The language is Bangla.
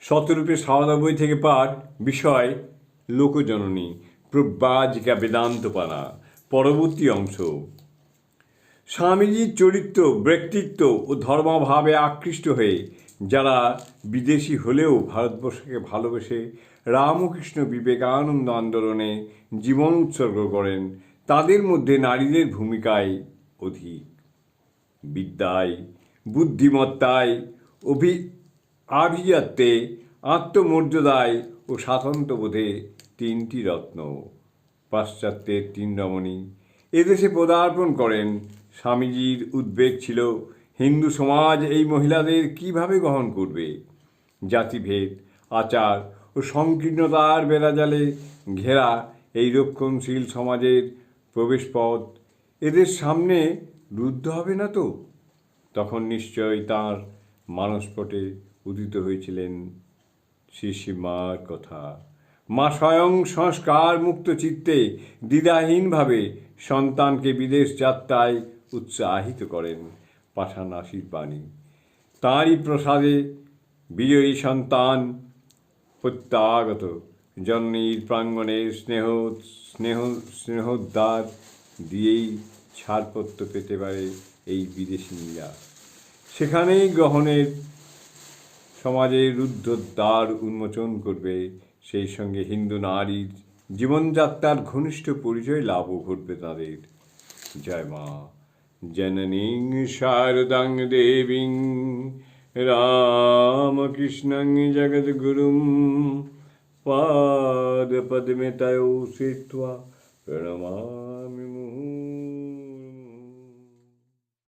শতরূপে সারদা বই থেকে পাঠ, বিষয় লোকজননী, প্রব্রাজিকা বেদান্তপানা। পরবর্তী অংশ। স্বামীজির চরিত্র, ব্যক্তিত্ব ও ধর্মভাবে আকৃষ্ট হয়ে যারা বিদেশি হলেও ভারতবর্ষকে ভালোবেসে রামকৃষ্ণ বিবেকানন্দ আন্দোলনে জীবন উৎসর্গ করেন, তাদের মধ্যে নারীদের ভূমিকায় অধিক। বিদ্যায়, বুদ্ধিমত্তায়, আভিজাত্যে, আত্মমর্যাদায় ও স্বাতন্ত্র্যবোধে তিনটি রত্ন, পাশ্চাত্যের তিন রমণী এদেশে পদার্পণ করেন। স্বামীজির উদ্বেগ ছিল হিন্দু সমাজ এই মহিলাদের কিভাবে গ্রহণ করবে। জাতিভেদ, আচার ও সংকীর্ণতার বেড়াজালে ঘেরা এই রক্ষণশীল সমাজের প্রবেশপথ এদের সামনে রুদ্ধ হবে না তো? তখন নিশ্চয় তাঁর মানসপটে উদিত হয়েছিলেন শ্রীশ্রীমার কথা। মা স্বয়ং সংস্কার মুক্ত চিত্তে দ্বিধাহীনভাবে সন্তানকে বিদেশ যাত্রায় উৎসাহিত করেন, পাঠান আশীর্বাণী। তাঁরই প্রসাদে বিজয়ী সন্তান প্রত্যাগত জননীর প্রাঙ্গণের স্নেহোদ্ধার দিয়েই ছাড়পত্র পেতে পারে এই বিদেশিনীরা। সেখানেই গ্রহণের সমাজের রুদ্ধ দ্বার উন্মোচন করবে, সেই সঙ্গে হিন্দু নারীর জীবনযাত্রার ঘনিষ্ঠ পরিচয় লাভও ঘটবে তাদের। জয় মা জননীং শারদাং দেবীং রামকৃষ্ণং জগদ্গুরুং পাদপদ্মে তয়ো শ্রিত্বা প্রণমামি।